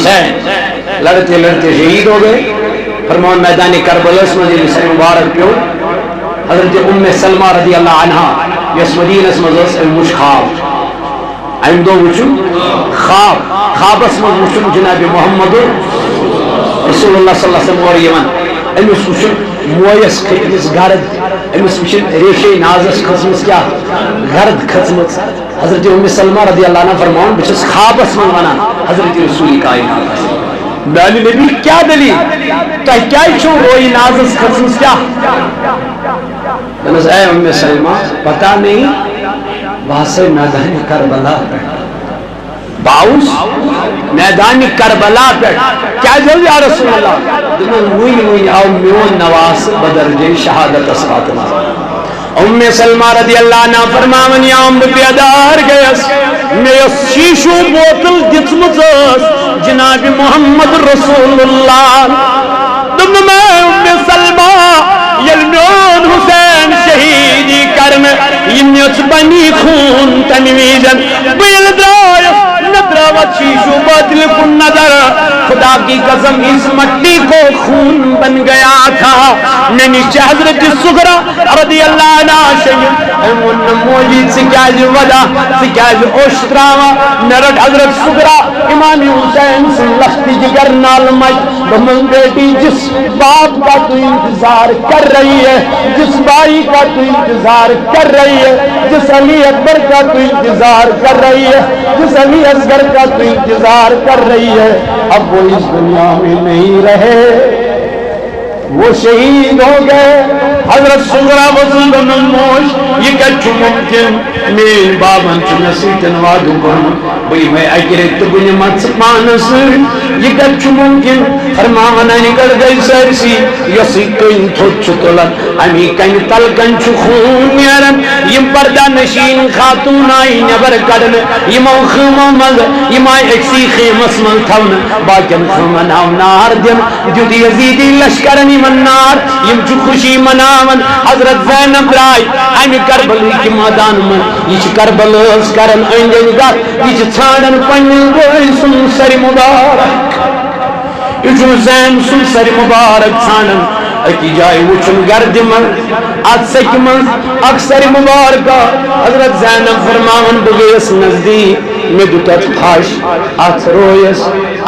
حسین لڑتے لڑتے شہید ہو گئے. فرمان میدان کربلا میں سر مبارک پیو حضرت ام سلمہ رضی اللہ عنہ یس مدینس مز مجھ خواب ام دو وچن خواب خوابس مز وچن جناب محمد رسول اللہ صلی اللہ علیہ وسلم اور یمن امس وچن مویس کھتمس گرد امس وچن ریشے نازس کھسمس کیا گرد کھسمس. حضرت ام سلمہ رضی اللہ عنہ فرمان بچس خوابس من ونان حضرت رسول کائنات میانہ نبی کیا دلیل تہ کیا چھو روئی نازس کھسمس کیا دنس اے ام سلمہ پتہ نہیں واسے میدان کربلا باؤس میدان کربلا پہ کیا جل یا رسول اللہ دنس وین وین آو میون نواس بدرجہ شہادت اسفاتنا. ام سلمہ رضی اللہ عنہ فرماون یام بیدار گیس میں شیشو بوتل دتمت جناب محمد رسول اللہ دم میں ام سلمہ یل میون حسین شہیدی کرم یمس بنی خون تنویزن بیل درائس ندراوت شیشو بوتل کن نظر خدا کی قسم اس مٹی کو خون بن گیا تھا. میں نیچے حضرت سغرا رضی اللہ عنہ شہید امون موجید سکیاج ودا سکیاج اوشتراوا نرد حضرت سغرا امام حسین سلختی جگر نالمج بمن بیٹی جس باپ کا تو انتظار کر رہی ہے جس بھائی کا تو انتظار کر رہی ہے جس علی اکبر کا تو انتظار کر رہی ہے جس علی اصغر کا تو انتظار کر رہی ہے اب وہ اس دنیا میں نہیں رہے وہ شہید ہو گئے. حضرت سغرا وزن نموش یہ کچھ ممکن میں بابن چنسیتن وادو کرن بھئی میں اگرت تو بنی مت مانس یہ کچھ ممکن فرمانا نکل گئی سرسی یسی کن تھوچ تولن امی کن تلکن چھ خون میرن یم پردہ نشین خاتون آئی نبر کرن یمو خیمو مز یمائی اکسی خیمس من تھون باکن خیمن آو نار دن جد یزیدی لشکرن من نار یم چھ خوشی مناون حضرت زینب رائی امی کربلی کی میدان من یہ کربلس کرن اندن گار یہ چھاڑن پنیل بوئی سن سر مبارک یہ زین سن سر مبارک چھاڑن اکی جائے وچن گرد من اتسک من اکثر مبارکہ حضرت زینب فرماون بگیس نزدیک میں دوتت پھاش ات رویس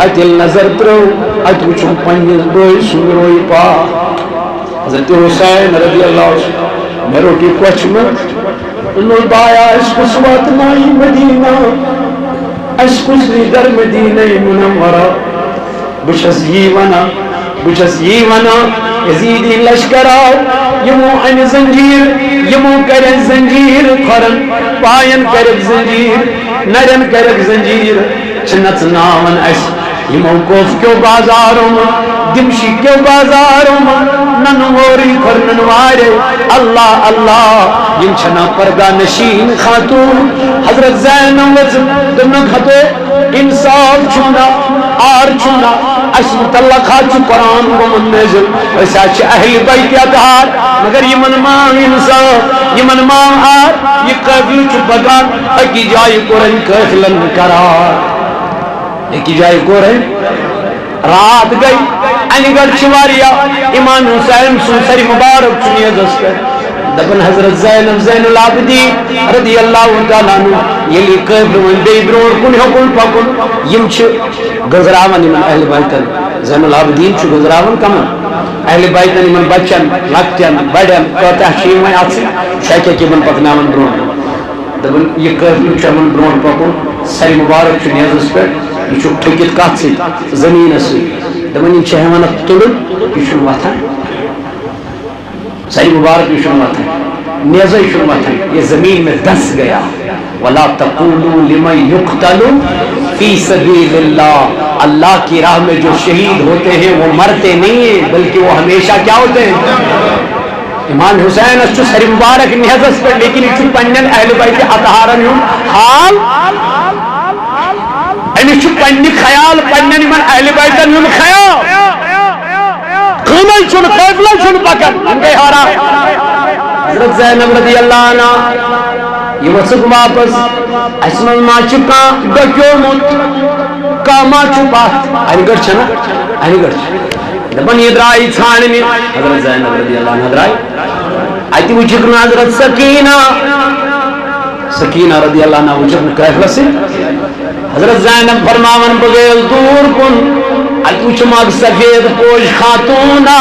اتل نظر ترو ات وچن پنیل بوئی سن روی پا. حضرت حسین رضی اللہ عنہ میں روٹی کوچ میں انہوں بایا عشق سوات مائی مدینہ عشق سری در مدینہ منورہ بچس یہ ونا یزیدی لشکر آو یمو ان زنجیر یمو کرن زنجیر خورن پائن کرک زنجیر نرن کرک زنجیر چنت ناون عشق یمو کوف کیو بازاروں دمشی کیو بازاروں ننوری کرنن وارے اللہ اللہ یم چھنا پردہ نشین خاتون حضرت زینب دنک ہتے انصاف چھونا آر چھونا اس متعلقہ چھ قرآن کو منزل ویسا چھ اہل بیت اتحار مگر یمن ماں انصاف یمن ماں آر یہ قبل چھ بگان اکی جائی قرآن قفلن قرار اکی جائی قرآن رات گئی علی گڑھ چواریا امام حسین سر مبارک چنیے دستر دبن حضرت زینب زین العابدین رضی اللہ تعالیٰ عنہ یلی قبل من بے برور کن حکم پکن یم چھ گزراون من اہل بیتن زین العابدین چھ گزراون کمن اہل بیتن من بچن لکتن بڑن کوتہ چھ میں آتسی شیکے کی من پکناون برور دبن یہ قبل چھ من برور پکن سر مبارک چنیے دستر یہ چھ ٹھکت کات سی زمین سی دبن یہ چھ ہمانت تلن یہ چھ وطن سری مبارک یہ شروع ہے نیزہ یہ شروع ہے یہ زمین میں دس گیا وَلَا تَقُولُوا لِمَنْ يُقْتَلُ فِي سَبِيلِ اللَّهِ اللہ کی راہ میں جو شہید ہوتے ہیں وہ مرتے نہیں ہیں بلکہ وہ ہمیشہ کیا ہوتے ہیں. امام حسین اس چو سری مبارک نیزہ پر لیکن اس چو پنن اہل بیت اطہارن ہوں حال اس چو پنن خیال پنن امام اہل بیتن ہوں خیال قیمل چون قیفلہ چون پکر انگے ہارا حضرت زینب رضی اللہ عنہ یہ وصف واپس اسمال ما چکا ڈکیو مت کاما چوپات این گڑ چھنا این گڑ دبن یہ درائی چھاننی حضرت زینب رضی اللہ عنہ درائی آیتی وچکن حضرت سکینہ رضی اللہ عنہ وچکن کیفلہ سے حضرت زینب فرماون بغیل دور کن آیتی وچماگ سفید پوش خاتونہ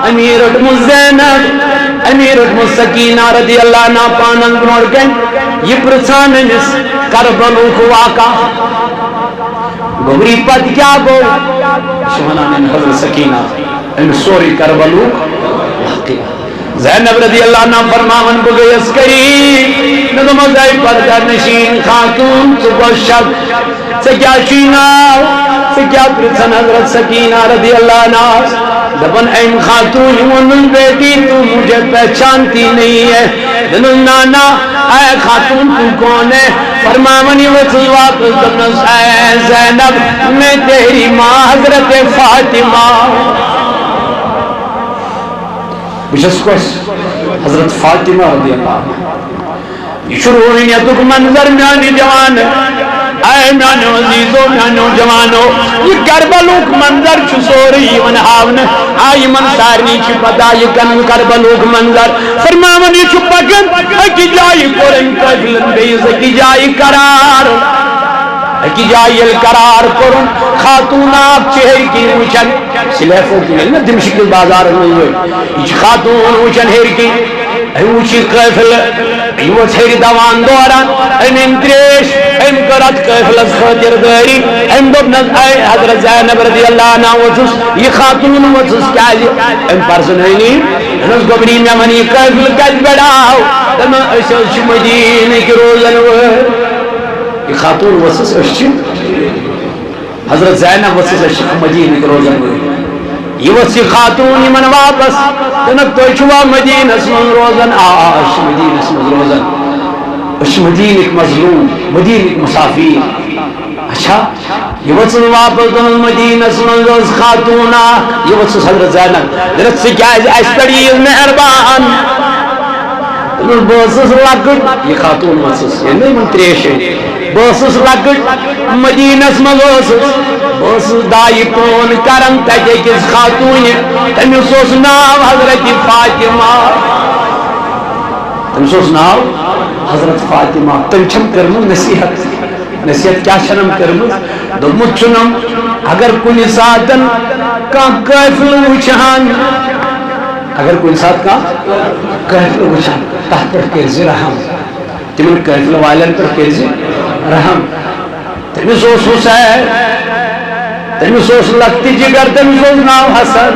امیر اٹم زینب امیر اٹم سکینہ رضی اللہ عنہ پانن بنوڑ گئن یہ پرسان نس کربلو کو واقع گوری پت کیا گو شہنان حضرت سکینہ ان سوری کربلو واقع زینب رضی اللہ عنہ فرماون بگئی اسکری نظم ازائی پردر نشین خاتون صبح شب سے کیا شیناو سے کیا پرسن حضرت سکینہ رضی اللہ عنہ دبن این خاتون ونن بیٹی تو مجھے پہچانتی نہیں ہے دنن نانا اے خاتون تو کون ہے فرماونی وصل واپس دبن اے زینب میں تیری ماں حضرت فاطمہ بجس کوس حضرت فاطمہ رضی اللہ عنہ یہ شروع ہوئی تک منظر میانی جوان اے میانو عزیزو میانو جوانو یہ کربلوک منظر چھ سوری من ہاون آئی من سارنی چھ پتا یہ کن کربلوک منظر فرماونی چھ پکن اکی جائی پورن کفلن بیز اکی جائی قرار اکی جائی القرار کرن خاتون آپ چہر کی وچن سلیفوں کی نہیں نا دمشق بازار میں ہوئی یہ خاتون وچن ہر کی ایوچی قفل ایو چھری دوان دوران ایم انتریش ایم کرت قفل از خاطر داری ایم دبنز اے حضرت زینب رضی اللہ عنہ وچس یہ خاتون وچس کیا جی ایم پرسنینی انس گبری میں منی قفل کج بڑاو تم اشش مدینہ کی روزن یہ خاتون وچس اشش حضرت زینب وچس اشش مدینہ کی روزن یہ وسی خاتون من واپس تنک تو چھوا مدینہ اسمن روزن آش مدینہ اسمن روزن اش مدینہ مظلوم مدینہ مسافیر اچھا یہ وصل واپس تنک مدینہ اسمن روز خاتون یہ وصل حضرت زینب درت سے کیا ہے اس پڑیز مہربان تنک بوسس لکٹ یہ خاتون وصل یہ نہیں من تریش ہے بوسس لکٹ مدینہ اسمن روزس بس دائی پون کرم تجے کس خاتون تمس اوس ناو حضرت فاطمہ تمس اوس ناو حضرت فاطمہ تم چھم کرم نصیحت کیا چھنم کرم دومت چھنم اگر کن ساتن کان قافل وچھان اگر کن سات کا قافل وچھان تحت پر کرزی رحم تمن قافل والن پر کرزی رحم تمس اوس حسین تمس اوس لکتی جگر تمس اوس ناو حسن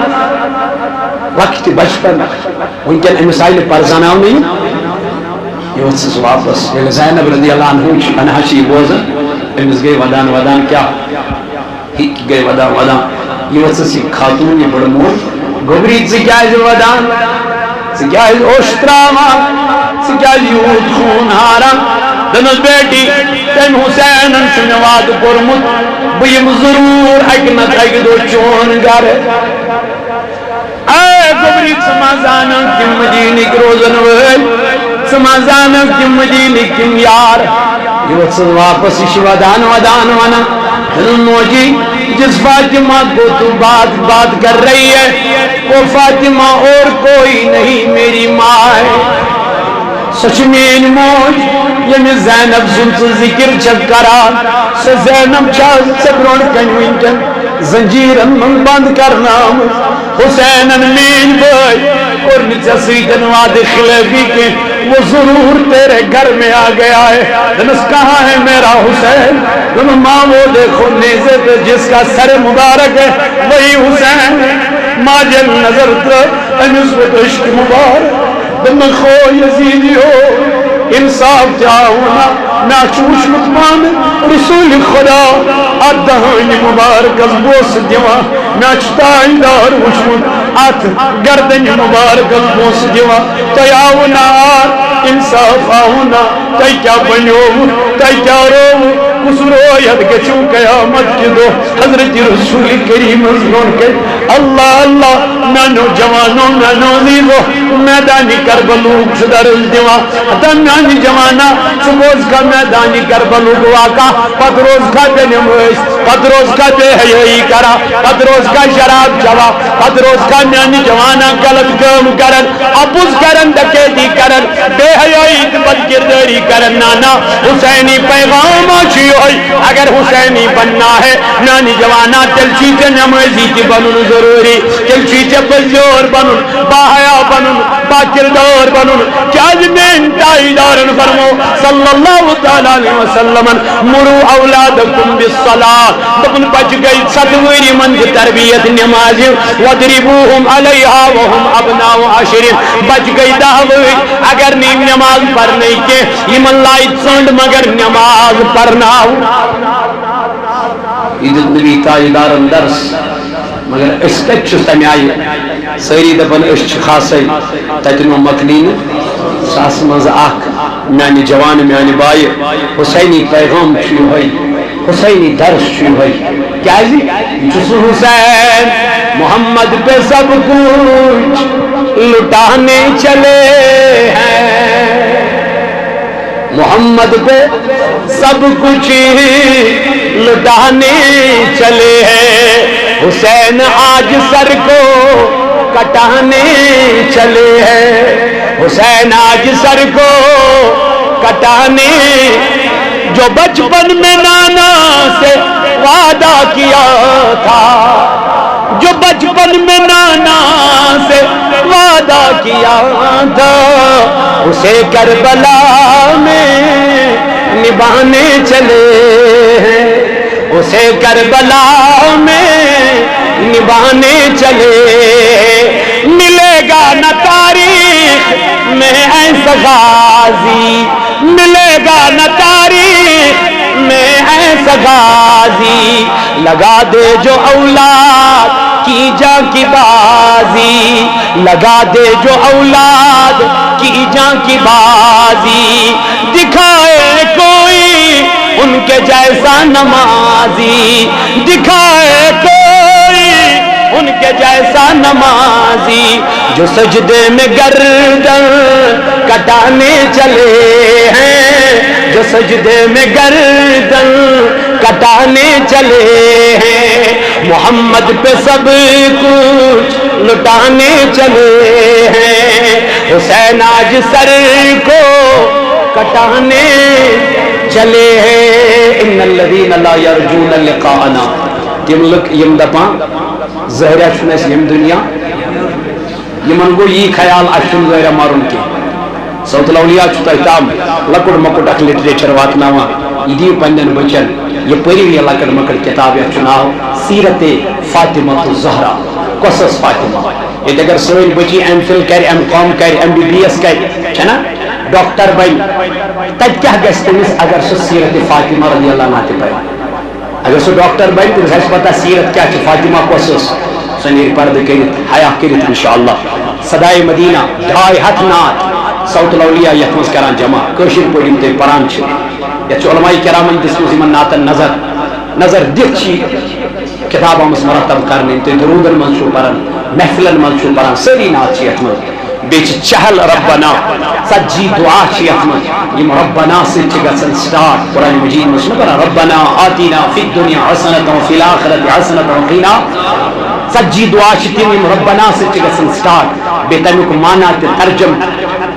وقت بچپن ونکن امس آئی پرزاناو نہیں یہ وچس واپس یہ زینب رضی اللہ عنہ انہا چی بوزن امس گئی ودان کیا ہی گئی ودان یہ وچس خاتون یہ بڑا مور گبریت سے کیا ہے ودان سے کیا ہے اوشتراما سے کیا ہے یود خون ہارا دنس بیٹی تم حسین شنواد پرمت بیم ضرور اکنت اگدو چون گر اے گبریت سمازانم کم مدینک روزن ویل سمازانم کم مدینک کم یار یہ وقت واپس اسی ودان وانا موجی جس فاطمہ کو تو بات کر رہی ہے وہ فاطمہ اور کوئی نہیں میری ماں ہے سچ مین موج یمی زینب سنس ذکر چک کرا سے زینب چاہ سبرون کنوینٹن زنجیرن من بند کرنا حسینن مین بھائی اور نچہ سیدن واد خلیفی کے وہ ضرور تیرے گھر میں آ گیا ہے دنس کہاں ہے میرا حسین تم ماں وہ دیکھو نیزے پہ جس کا سر مبارک ہے وہی حسین ماں جل نظر تر انس و عشق مبارک تم خو یزیدی ہو انصاف جاؤنا نا چوش مطمان رسول خدا ادہانی مبارک از بوس دیوا نا چتائی دار وشمت آت گردن مبارک از بوس دیوا تیاؤنا انصاف آؤنا تی کیا بنیو تی کیا رو کس رویت گچو قیامت کی دو حضرت رسول کریم ازنون کے اللہ اللہ نانو جوانو نانو دیو میدانی کربلو شدرز دیوا حتی نانی جوانا سبوز کا میدانی کربلو گواکا پدروز کا بے نمویس پدروز کا بے حیائی کرا پدروز کا شراب جوا پدروز کا نانی جوانا غلط کام کرن اپوز کرن دکیتی کرن بے حیائی بدکرداری کرن نانا حسینی پیغام آشی ہوئی اگر حسینی بننا ہے نانی جوانا تلچی کے نمازی کی بنن ضروری تلچی کے بزور بنن باحیا بنن باکردار بنن چاہج میں انتائی دارن فرمو صلی اللہ تعالیٰ علیہ وسلم مرو اولادکم بالصلاة تکن بچ گئی صدوری من تربیت نمازی وَدْرِبُوهُمْ عَلَيْهَا وَهُمْ أَبْنَاءُ عَشْرٍ بچ گئی دہوئی اگر نیم نماز پڑھنے کے ایمن لائٹ سنڈ مگر نماز پڑھنا ہو عیدت نبی تاجدار درس مگر اس پچ تمی آئی سری دبن اشچ خاصی تجنو مکنین ساس مز آکھ میانی جوان میانی بائی حسینی پیغام چی ہوئی حسینی درس چی ہوئی کیا جی جس حسین محمد پہ سب کچھ لٹانے چلے ہیں محمد پہ سب کچھ لٹانے چلے ہیں حسین آج سر کو کٹانے چلے ہیں حسین آج سر کو کٹانے جو بچپن میں نانا سے وعدہ کیا تھا جو بچپن میں نانا سے وعدہ کیا تھا اسے کربلا میں نبھانے چلے ہیں اسے کربلا میں نبھانے چلے ملے گا نہ تاریخ میں ایسا غازی ملے گا نہ تاریخ میں ایسا غازی لگا دے جو اولاد کی جاں کی بازی لگا دے جو اولاد کی جاں کی بازی دکھائے کوئی ان کے جیسا نمازی دکھائے کوئی ان کے جیسا نمازی جو سجدے میں گردن کٹانے چلے ہیں جو سجدے میں گردن کٹانے چلے ہیں محمد پہ سب کچھ لٹانے چلے ہیں حسین آج سر کو کٹانے چلے ہیں ان الذین لا یرجون لقاءنا تم لک یم دپان ظاہرہ چھنس یم دنیا یمن گو یہ خیال اشن ظاہرہ مارن کی صوت الاولیاء چھتا تام لکڑ مکڑ اک لٹریچر واتناوا یہ دیو پنن بچن یہ پریو یہ لکڑ مکڑ کتاب یہ چناو سیرت فاطمہ الزہرا قصص فاطمہ یہ اگر سوئن بچی ایم فل کر ایم کام کر ایم بی بی ایس کر چھنا ڈاکٹر بن تب کیا گژھِ تٔمِس اگر سُہ سیرت فاطمہ رضی اللہ عنہ تہِ پرِ اگر سُہ ڈاکٹر بن تٔمِس آسہِ پتہ سیرت کیا چھِ فاطمہ کۄس ٲس سۄ نیرِ پردٕ کٔرِتھ حیا کٔرِتھ انشاءاللہ صدائے مدینہ 250 نعت صوت الاولیاء یتھ منٛز کران جمع کٲشِر پٲٹھۍ یِم تُہۍ پران چھِ یتھ چھُ علماء کرامن دِژمٕژ یِمن نعتن نظر دِتھ چھِ کتاب آمٕژ مرتب کرنہٕ تُہۍ درودن منٛز چھِو پران محفلن منٛز چھِو پران سٲری نعت چھِ یتھ منٛز بیچ چہل ربنا سجی دعا چی احمد یم ربنا سے گژھن سٹارٹ قرآن مجید میں سنو کرا ربنا آتینا فی الدنیا حسنۃ وفی الآخرۃ حسنۃ وقنا سجی دعا چی یم ربنا سے گژھن سٹارٹ بے تمیک مانا تے ترجم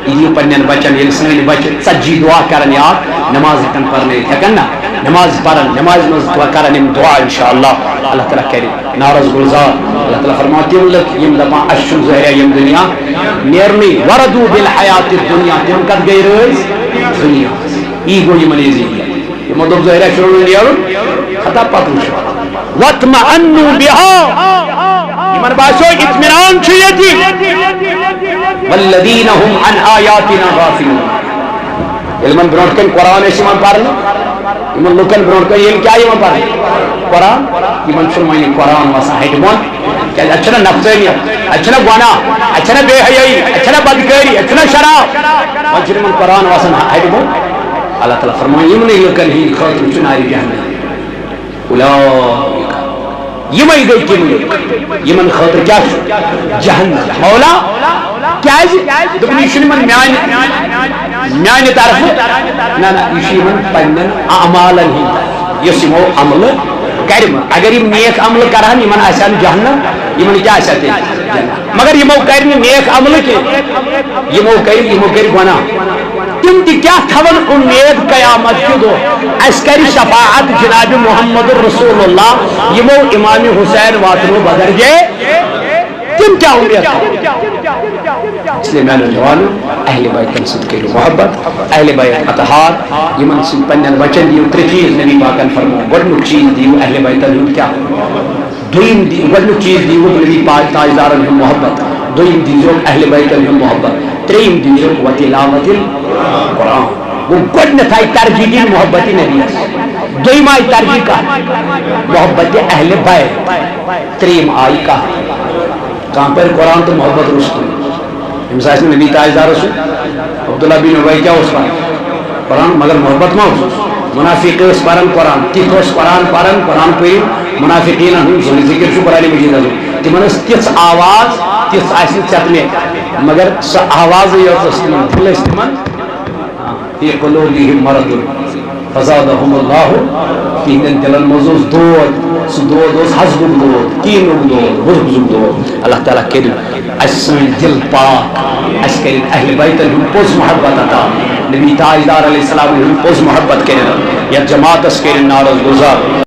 یہ پنن بچن یل سن بچ سجی دعا کرن یاد نماز کن پرنے ہکن نا نماز پرن نماز مز دعا کرن یم دعا انشاءاللہ اللہ تعالی کرے نارز گلزار اللہ تعالی فرماتے ہیں لک یم دپا اشن ظاہر یم دنیا نیرنی وردو بالحیات الدنیا تم کت گئی رز دنیا ای گو یمن یزی یم دب ظاہر شروع نیرن خطا پتو شو وطمئنوا بها یمن باسو اطمینان چھ یتی والذین هم عن آیاتنا غافلون علمن برونٹ کن قرآن اس یمن پرن یمن لکن برونٹ کن یم کیا یمن پرن قرآن یمن چھن مانی قرآن واسا ہٹ بون کہ اچھنا نفسانیت اچھنا گناہ اچھنا بے حیائی اچھنا بدکاری اچھنا شراب وجر من قرآن واسا ہٹ بون اللہ تعالیٰ فرمائے یمن لکن ہی خاطر چناری جہنم اولئک یمن گئی کم یمن خاطر کیا جہنم مولا کیازِ دوٚپُن یہِ چھُنہٕ یِمن میانہِ طرفہٕ نہ نہ یہِ چھُ یِمن پننٮ۪ن اعمالن ہٕنٛدۍ یُس یِمو عملہٕ کرِ اگر یِم نیک عملہٕ کرہن یِمن آسہِ ہا نہٕ جہنم یِمن کیٛاہ آسہِ ہا تیٚلہِ مگر یِمو کرِ نہٕ نیک عملہٕ کینٛہہ یِمو کٔرۍ گۄناہ تِم تہِ کیٛاہ تھاون اُمید قیامت کہِ دۄہ اَسہِ کرِ شفاعت جناب محمد رسول اللہ یِمو امام حسین واتنو بدرجے تم کیا امید اس لیے میں نے جوانو اہل بیتن سۭتۍ کٔرِو محبت اہل بیت اطہار یمن سۭتۍ پننٮ۪ن بچن دِیِو ترٛےٚ چیٖز نبی پاکن فرمو گۄڈنیُک چیٖز دِیِو اہل بیتن ہُنٛد کیٛاہ دوٚیِم گۄڈنیُک چیٖز دِیِو نبی پاک تاجدارن ہُنٛد محبت دوٚیِم دیٖزیوکھ اہل بیتن ہُنٛد محبت ترٛیٚیِم دیٖزیوکھ وتلاوت القرآن گوٚو گۄڈنٮ۪تھ آیہِ ترجیح دِنۍ محبت نبیَس دوٚیِم آیہِ ترجیح کتھ محبت اہل بیت ترٛیٚیِم آیہِ کتھ کانٛہہ پرِ قرآن تو محبت رُستُے أمِس آسہِ نہٕ نبی تاجدار سُنٛد عبداللہ بن ابی کیٛاہ اوس پران قرآن مگر محبت ما اوسُس منافق ٲسۍ پران قرآن تِتھ ٲسۍ قرآن پران قرآن پٔرِو منافقیٖنن ہُنٛد ذِکر چھُ قرآنِ مجیٖدس منٛز تِمن ٲس تِژھ آواز تِژھ آسہِ نہٕ ژٮ۪تمے مگر سۄ آوازٕے یٲژ ٲس تِمن دِل ٲسۍ تِمن فی قلوبِہِم مرض فزادہم اللہ تِہنٛدٮ۪ن دِلن منٛز اوس دود سُہ دود اوس حسبُک دود کیٖنُک دود بُغضُک دود اللہ تعالیٰ کٔرِن اَسہِ سٲنۍ دِل پاک اَسہِ کٔرِن اہل بیتن ہُنٛد پوٚز محبت عطا نبی تاجدار علیہ السلام ہُنٛد پوٚز محبت کٔرِن یتھ جماعتس کٔرِن نعرس گُزار